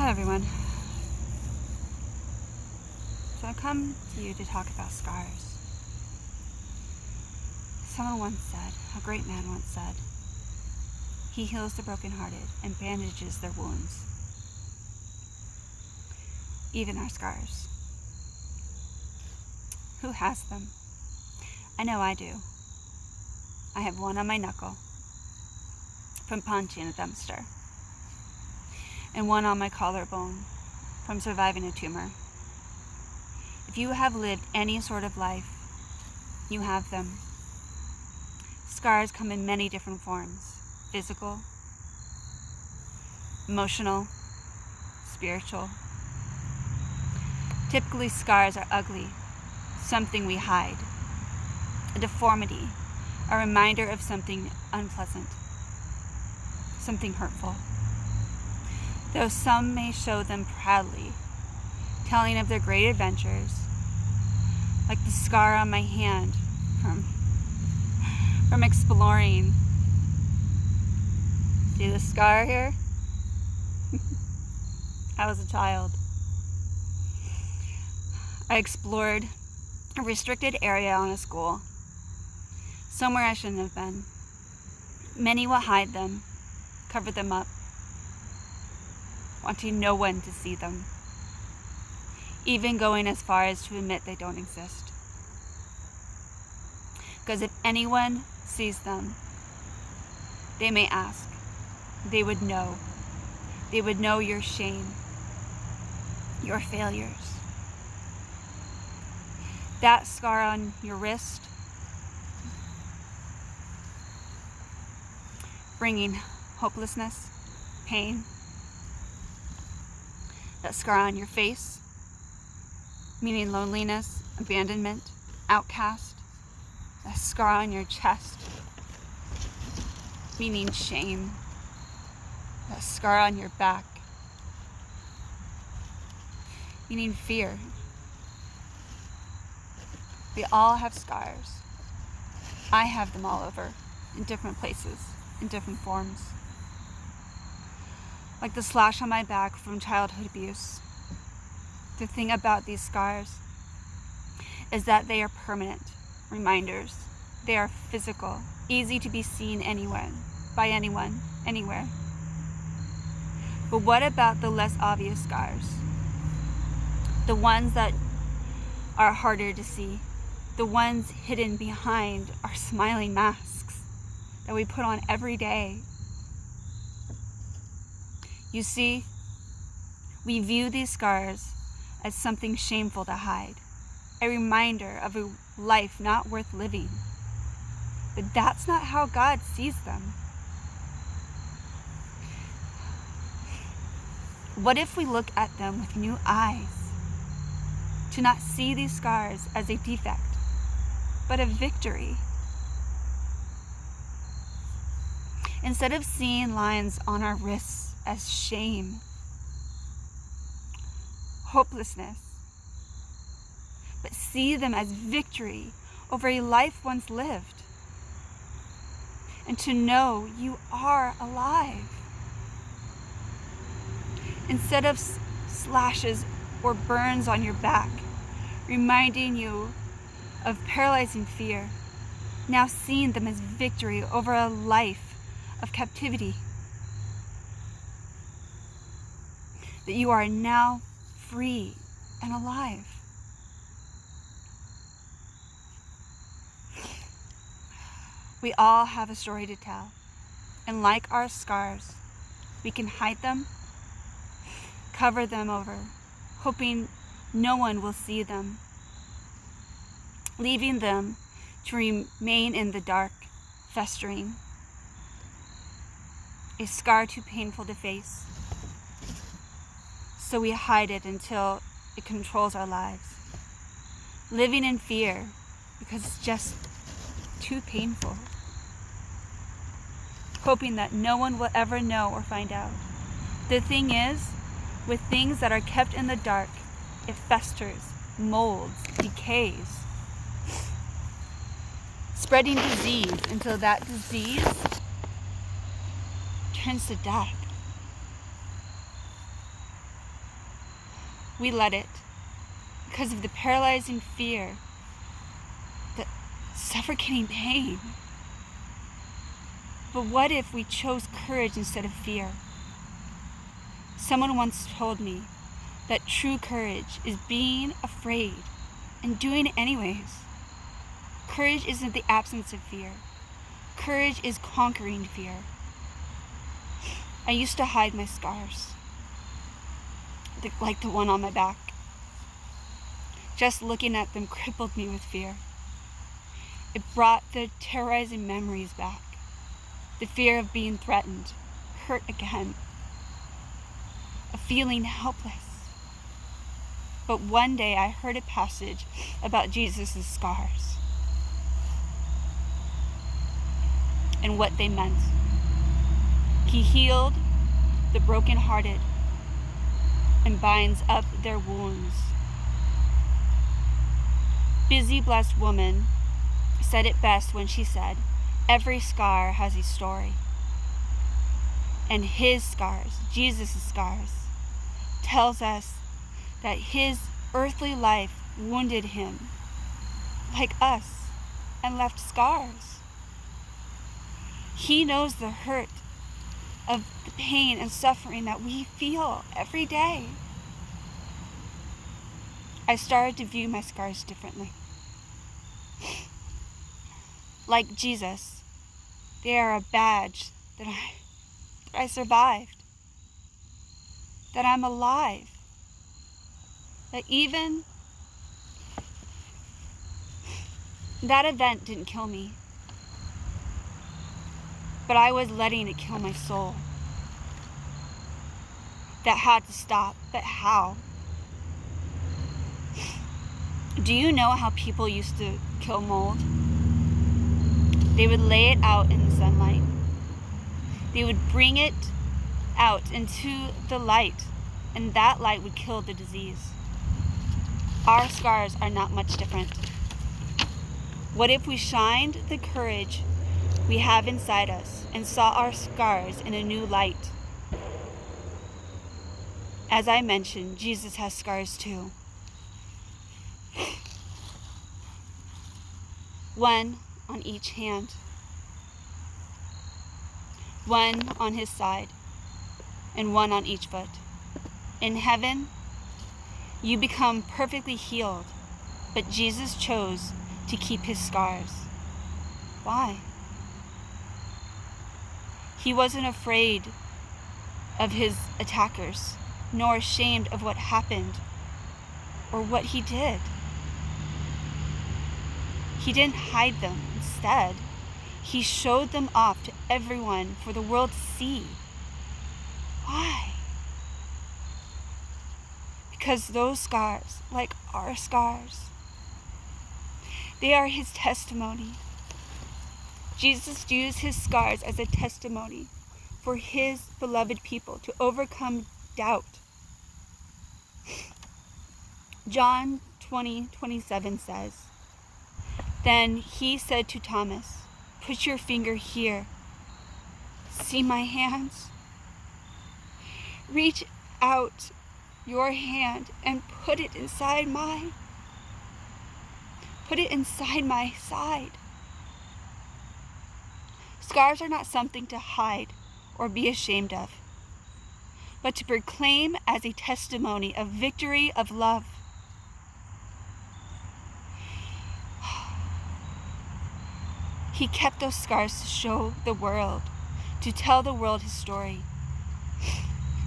Hello everyone. So I come to you to talk about scars. Someone once said, a great man once said, he heals the brokenhearted and bandages their wounds, even our scars. Who has them? I know I do. I have one on my knuckle from punching a dumpster, and one on my collarbone from surviving a tumor. If you have lived any sort of life, you have them. Scars come in many different forms: physical, emotional, spiritual. Typically, scars are ugly, something we hide, a deformity, a reminder of something unpleasant, something hurtful. Though some may show them proudly, telling of their great adventures, like the scar on my hand from exploring. See the scar here? I was a child. I explored a restricted area on a school, somewhere I shouldn't have been. Many will hide them, cover them up, wanting no one to see them, even going as far as to admit they don't exist. Because if anyone sees them, they may ask, they would know your shame, your failures. That scar on your wrist, bringing hopelessness, pain. That scar on your face, meaning loneliness, abandonment, outcast. That scar on your chest, meaning shame. That scar on your back, meaning fear. We all have scars. I have them all over, in different places, in different forms. Like the slash on my back from childhood abuse. The thing about these scars is that they are permanent reminders. They are physical, easy to be seen anywhere, by anyone, anywhere. But what about the less obvious scars? The ones that are harder to see. The ones hidden behind our smiling masks that we put on every day. You see, we view these scars as something shameful to hide, a reminder of a life not worth living. But that's not how God sees them. What if we look at them with new eyes, to not see these scars as a defect, but a victory? Instead of seeing lines on our wrists as shame, hopelessness, but see them as victory over a life once lived. And to know you are alive. Instead of slashes or burns on your back, reminding you of paralyzing fear, now seeing them as victory over a life of captivity. That you are now free and alive. We all have a story to tell, and like our scars, we can hide them, cover them over, hoping no one will see them, leaving them to remain in the dark, festering. A scar too painful to face, so we hide it until it controls our lives, living in fear because it's just too painful, hoping that no one will ever know or find out. The thing is, with things that are kept in the dark, it festers, molds, decays, spreading disease until that disease turns to death. We let it because of the paralyzing fear, the suffocating pain. But what if we chose courage instead of fear? Someone once told me that true courage is being afraid and doing it anyways. Courage isn't the absence of fear. Courage is conquering fear. I used to hide my scars, like the one on my back. Just looking at them crippled me with fear. It brought the terrorizing memories back. The fear of being threatened, hurt again, of feeling helpless. But one day I heard a passage about Jesus' scars and what they meant. He healed the brokenhearted and binds up their wounds. Busy Blessed Woman said it best when she said, "Every scar has a story." And his scars, Jesus' scars, tells us that his earthly life wounded him like us and left scars. He knows the hurt of the pain and suffering that we feel every day. I started to view my scars differently. Like Jesus, they are a badge that I survived, that I'm alive, that even that event didn't kill me, but I was letting it kill my soul. That had to stop, but how? Do you know how people used to kill mold? They would lay it out in the sunlight. They would bring it out into the light, and that light would kill the disease. Our scars are not much different. What if we shined the courage we have inside us and saw our scars in a new light? As I mentioned, Jesus has scars too. One on each hand, one on his side, and one on each foot. In heaven, you become perfectly healed, but Jesus chose to keep his scars. Why? He wasn't afraid of his attackers, nor ashamed of what happened or what he did. He didn't hide them. Instead, he showed them off to everyone for the world to see. Why? Because those scars, like our scars, they are his testimony. Jesus used his scars as a testimony for his beloved people to overcome doubt. John 20:27 says, "Then he said to Thomas, 'Put your finger here. See my hands? Reach out your hand and put it inside mine. Put it inside my side.'" Scars are not something to hide or be ashamed of, but to proclaim as a testimony of victory of love. He kept those scars to show the world, to tell the world his story,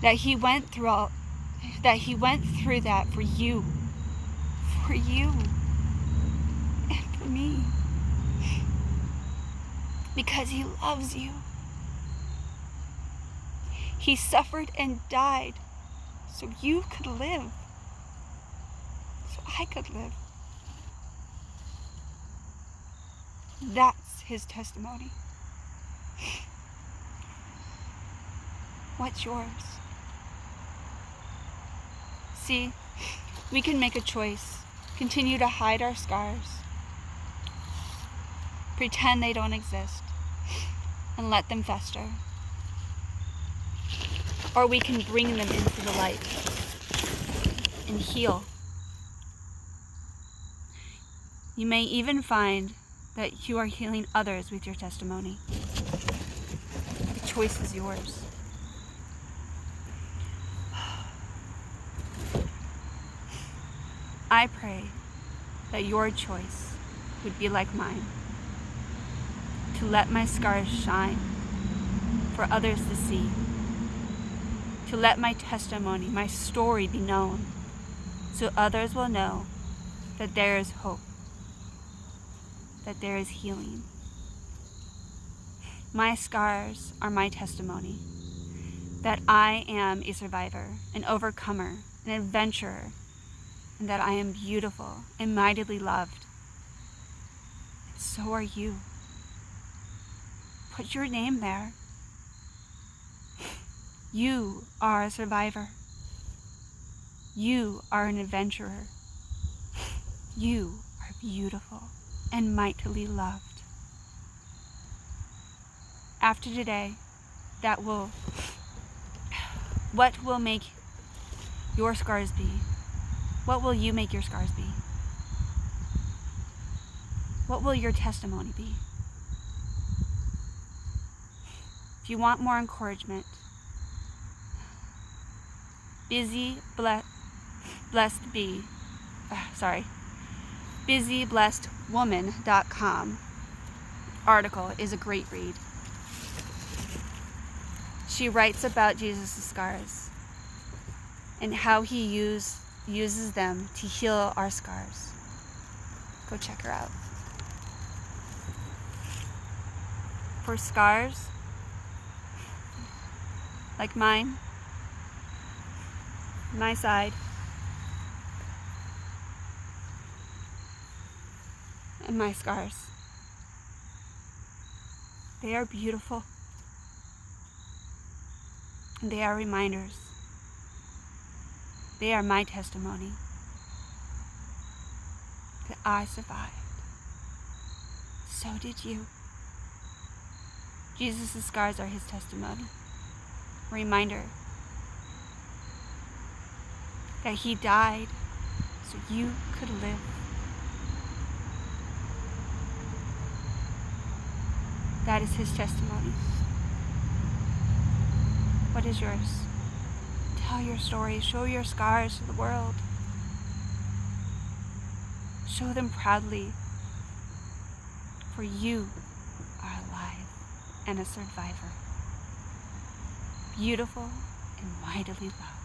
that he went through that for you and for me, because he loves you. He suffered and died so you could live, so I could live. That's his testimony. What's yours? See, we can make a choice. Continue to hide our scars, pretend they don't exist, and let them fester. Or we can bring them into the light. and heal. You may even find that you are healing others with your testimony. The choice is yours. I pray that your choice would be like mine, to let my scars shine for others to see, to let my testimony, my story be known, so others will know that there is hope, that there is healing. My scars are my testimony, that I am a survivor, an overcomer, an adventurer, and that I am beautiful and mightily loved. And so are you. Put your name there. You are a survivor. You are an adventurer. You are beautiful and mightily loved. After today, what will make your scars be? What will you make your scars be? What will your testimony be? If you want more encouragement, busyblessedwoman.com article is a great read. She writes about Jesus' scars and how he uses them to heal our scars. Go check her out. For scars like mine, my side, and my scars, they are beautiful, and they are reminders. They are my testimony that I survived. So did you. Jesus' scars are his testimony. A reminder that he died so you could live. That is his testimony. What is yours? Tell your story. Show your scars to the world. Show them proudly, for you are alive and a survivor, beautiful and mightily loved.